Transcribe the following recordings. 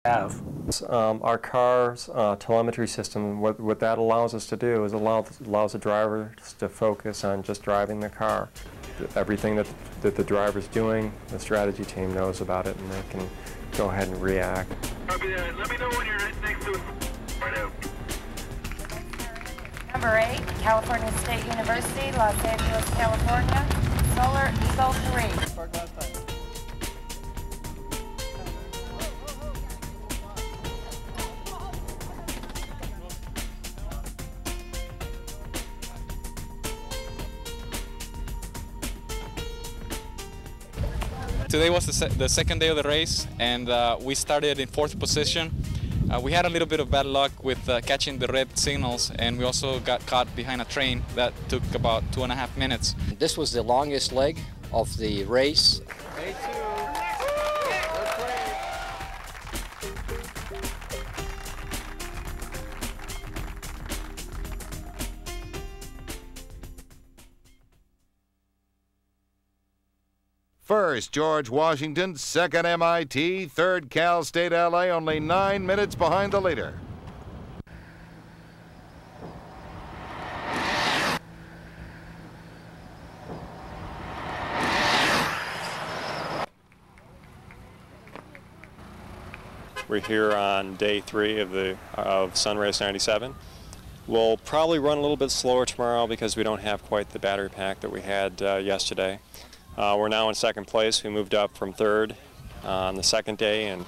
have. Our car's telemetry system, what that allows us to do is allows the drivers to focus on just driving the car. Everything that the driver's doing, the strategy team knows about it, and they can go ahead and react. Let me know when you're next to it. Right out. Number 8, California State University, Los Angeles, California, Solar Eagle 3. Today was the second day of the race, and we started in 4th position. We had a little bit of bad luck with catching the red signals, and we also got caught behind a train that took about 2.5 minutes. This was the longest leg of the race. First, George Washington, second MIT, third Cal State LA, only 9 minutes behind the leader. We're here on day 3 of Sunrace 97. We'll probably run a little bit slower tomorrow because we don't have quite the battery pack that we had yesterday. We're now in 2nd place. We moved up from 3rd on the 2nd day and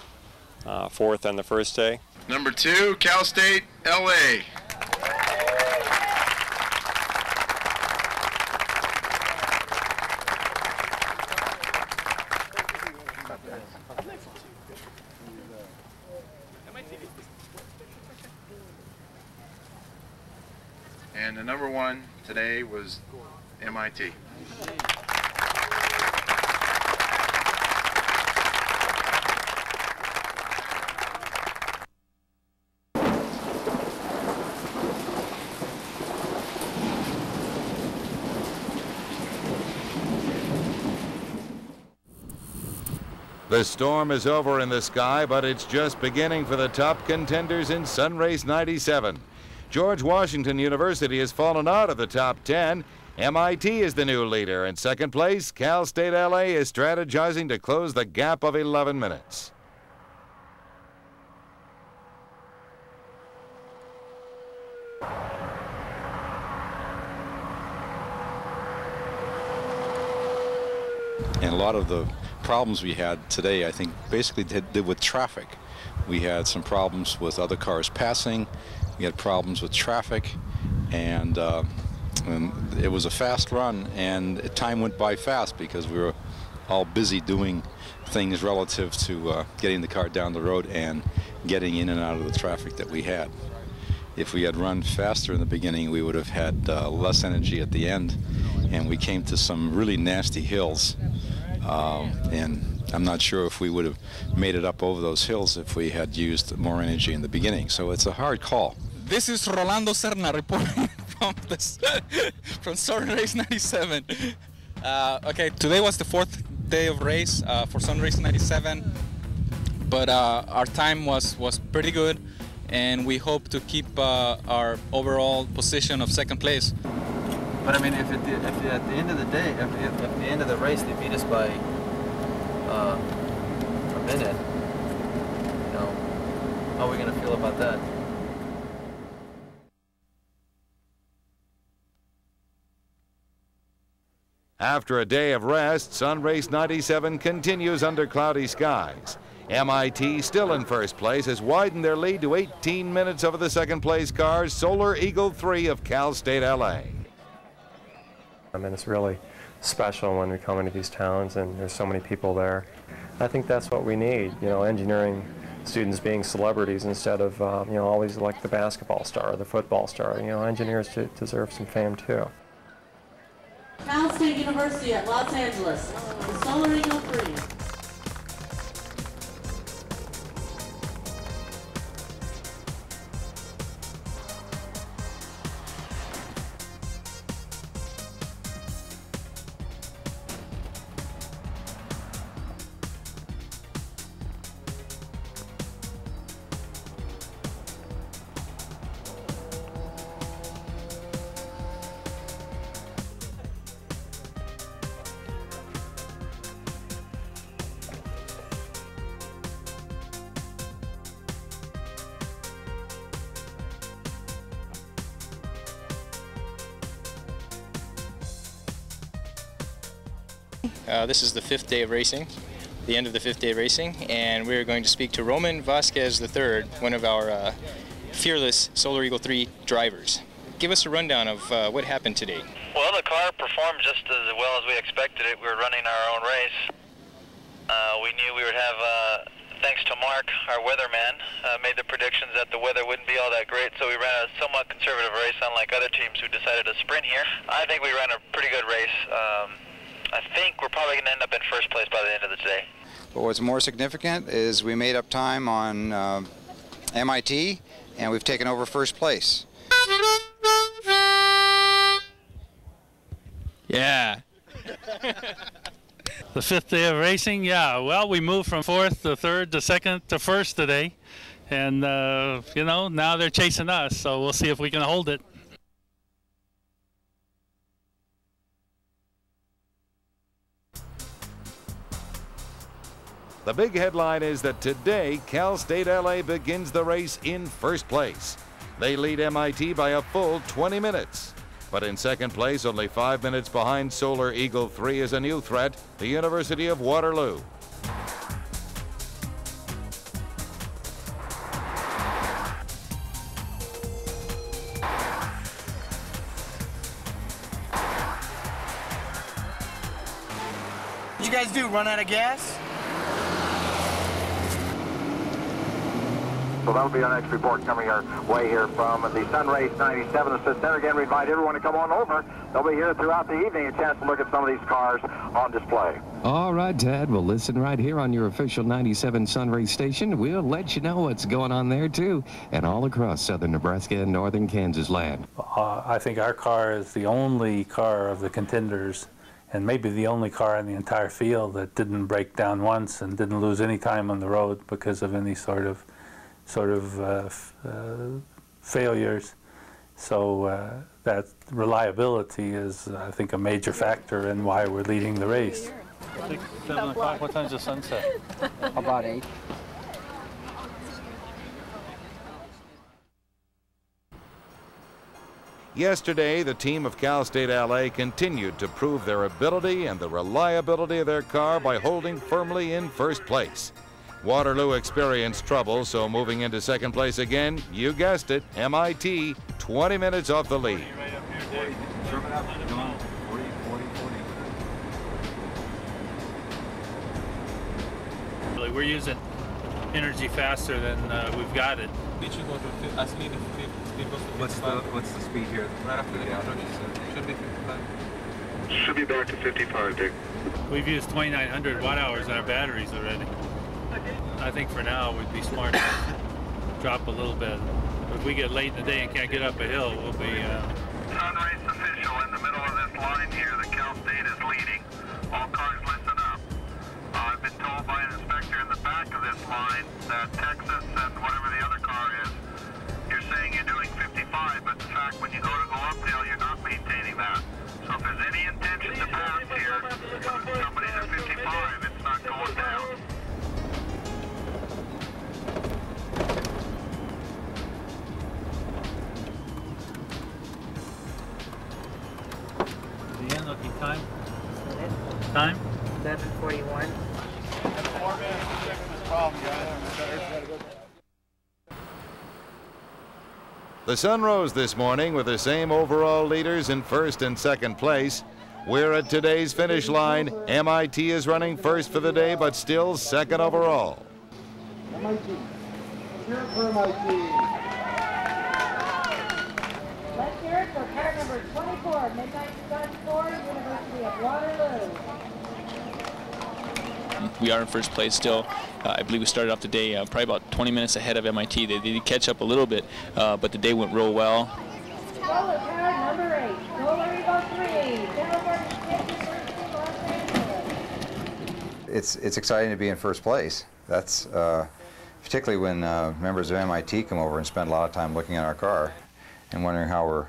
4th on the 1st day. Number 2, Cal State, LA. And the number 1 today was MIT. The storm is over in the sky, but it's just beginning for the top contenders in Sunrace 97. George Washington University has fallen out of the top 10. MIT is the new leader. In 2nd place, Cal State LA is strategizing to close the gap of 11 minutes. And a lot of the problems we had today, I think, basically did with traffic. We had some problems with other cars passing. We had problems with traffic, and it was a fast run, and time went by fast because we were all busy doing things relative to getting the car down the road and getting in and out of the traffic that we had. If we had run faster in the beginning, we would have had less energy at the end, and we came to some really nasty hills. And I'm not sure if we would have made it up over those hills if we had used more energy in the beginning. So it's a hard call. This is Rolando Serna reporting from Sunrace 97. Okay, today was the 4th day of race for Sunrace 97, but our time was pretty good, and we hope to keep our overall position of 2nd place. But I mean, if at the end of the day, if at the end of the race they beat us by a minute, you know, how are we going to feel about that? After a day of rest, Sunrace 97 continues under cloudy skies. MIT, still in 1st place, has widened their lead to 18 minutes over the 2nd place cars, Solar Eagle 3 of Cal State LA. I mean, it's really special when we come into these towns and there's so many people there. I think that's what we need, you know, engineering students being celebrities instead of, you know, always like the basketball star or the football star. You know, engineers deserve some fame too. Cal State University at Los Angeles, the Solar Eagle 3. This is the 5th day of racing, the end of the 5th day of racing, and we're going to speak to Roman Vasquez III, one of our fearless Solar Eagle 3 drivers. Give us a rundown of what happened today. Well, the car performed just as well as we expected it. We were running our own race. We knew we would have, thanks to Mark, our weatherman, made the predictions that the weather wouldn't be all that great, so we ran a somewhat conservative race, unlike other teams who decided to sprint here. I think we ran a pretty good race. I think we're probably going to end up in first place by the end of the day. But what's more significant is we made up time on MIT, and we've taken over first place. Yeah. The 5th day of racing, yeah. Well, we moved from 4th to 3rd to 2nd to 1st today. And, you know, now they're chasing us, so we'll see if we can hold it. The big headline is that today, Cal State LA begins the race in first place. They lead MIT by a full 20 minutes. But in second place, only 5 minutes behind Solar Eagle 3 is a new threat, the University of Waterloo. What'd you guys do, run out of gas? So that'll be our next report coming our way here from the Sunrace 97. The center again, we invite everyone to come on over. They'll be here throughout the evening, a chance to look at some of these cars on display. All right, Ted. Well, listen right here on your official 97 Sunrace station. We'll let you know what's going on there, too, and all across southern Nebraska and northern Kansas land. I think our car is the only car of the contenders, and maybe the only car in the entire field that didn't break down once and didn't lose any time on the road because of any sort of failures. So that reliability is, I think, a major factor in why we're leading the race. 6, 7 o'clock, what time's the sunset? About 8. Yesterday, the team of Cal State LA continued to prove their ability and the reliability of their car by holding firmly in first place. Waterloo experienced trouble, so moving into second place again, you guessed it, MIT, 20 minutes off the lead. We're using energy faster than we've got it. It should go to speed goes to 55. What's the speed here? Right after the introduction. Should be 55. Should be back to 55, Dick. We've used 2,900 watt-hours on our batteries already. I think for now we'd be smart to drop a little bit. If we get late in the day and can't get up a hill, we'll be... Sunrace official in the middle of this line here. The Cal State is leading. All cars listen up. I've been told by an inspector in the back of this line that Texas and whatever the other car is, you're saying you're doing 55, but in fact when you go uphill, you're not maintaining that. So if there's any intention to pass here, somebody's at 55, it's not going down. The end looking time? Time? 11:41. 4 minutes to check this problem, guys. The sun rose this morning with the same overall leaders in first and second place. We're at today's finish line. MIT is running first for the day, but still second overall. MIT. Cheer for MIT. Let's hear it for car number 24, Midnight Sun 4, University of Waterloo. We are in first place still. I believe we started off the day probably about 20 minutes ahead of MIT. They did catch up a little bit, but the day went real well. Solar car number 8, Solar Eagle 3, California State University, Los Angeles. It's exciting to be in first place. That's particularly when members of MIT come over and spend a lot of time looking at our car and wondering how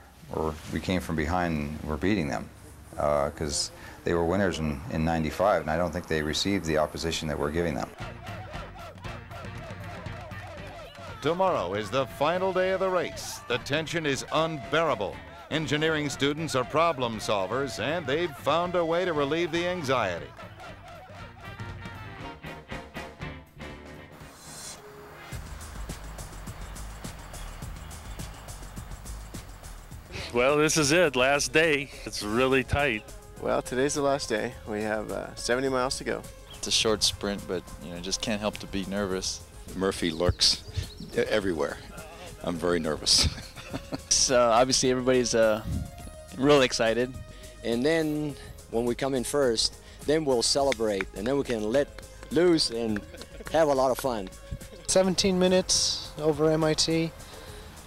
we came from behind and we're beating them, because they were winners in 95, and I don't think they received the opposition that we're giving them. Tomorrow is the final day of the race. The tension is unbearable. Engineering students are problem solvers, and they've found a way to relieve the anxiety. Well, this is it, last day. It's really tight. Well, today's the last day. We have 70 miles to go. It's a short sprint, but just can't help to be nervous. Murphy lurks everywhere. I'm very nervous. So obviously everybody's really excited. And then when we come in first, then we'll celebrate, and then we can let loose and have a lot of fun. 17 minutes over MIT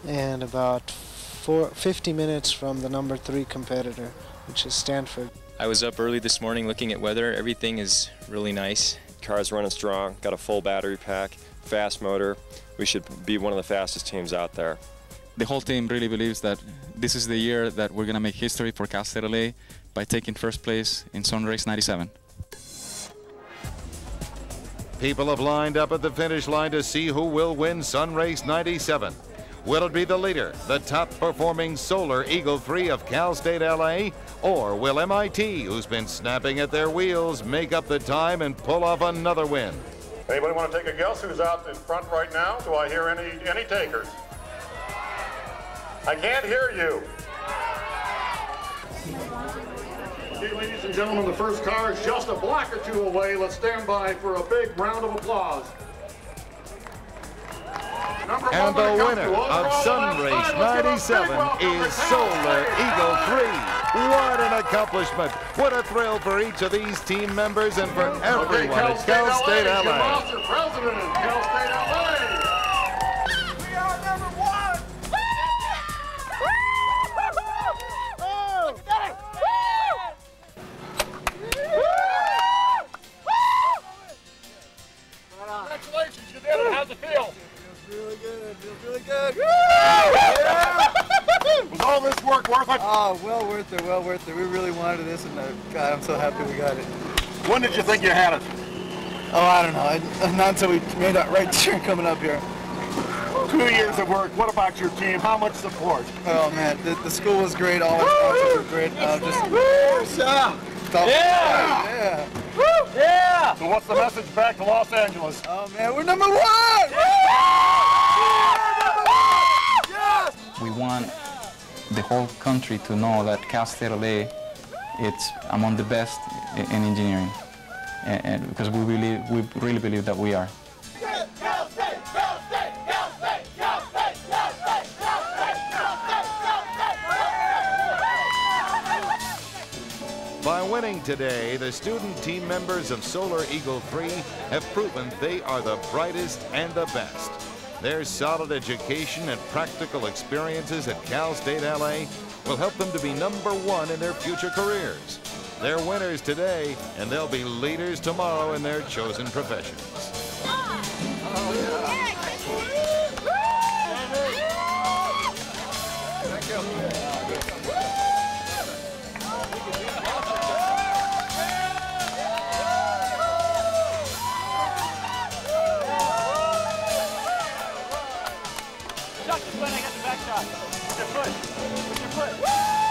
and about 50 minutes from the number 3 competitor, which is Stanford. I was up early this morning looking at weather. Everything is really nice. Car's running strong, got a full battery pack, fast motor. We should be one of the fastest teams out there. The whole team really believes that this is the year that we're going to make history for Cal State LA by taking first place in Sunrace 97. People have lined up at the finish line to see who will win Sunrace 97. Will it be the leader, the top-performing Solar Eagle 3 of Cal State LA, or will MIT, who's been snapping at their wheels, make up the time and pull off another win? Anybody want to take a guess who's out in front right now? Do I hear any takers? I can't hear you. Okay, ladies and gentlemen, the first car is just a block or two away. Let's stand by for a big round of applause. And the winner of Sunrace 97 is Solar Eagle 3. What an accomplishment. What a thrill for each of these team members and for everyone at Cal State LA. Jim Foster, president of Cal State LA. We are number 1. Congratulations, you did it. How's it feel? Really good. It feels really good. Yeah. Was all this work worth it? Oh, well worth it. Well worth it. We really wanted this, and God, I'm so happy we got it. When did you think you had it? Oh, I don't know. Not until we made that right turn coming up here. 2 years of work. What about your team? How much support? Oh man, the school was great. All our sponsors were great. Yeah! Yeah! So what's the message back to Los Angeles? Oh man, we're number 1! We want the whole country to know that Cal State LA is among the best in engineering, and because we really believe that we are. By winning today, the student team members of Solar Eagle 3 have proven they are the brightest and the best. Their solid education and practical experiences at Cal State LA will help them to be number 1 in their future careers. They're winners today, and they'll be leaders tomorrow in their chosen professions. When I got the back shot. With your foot. With your foot.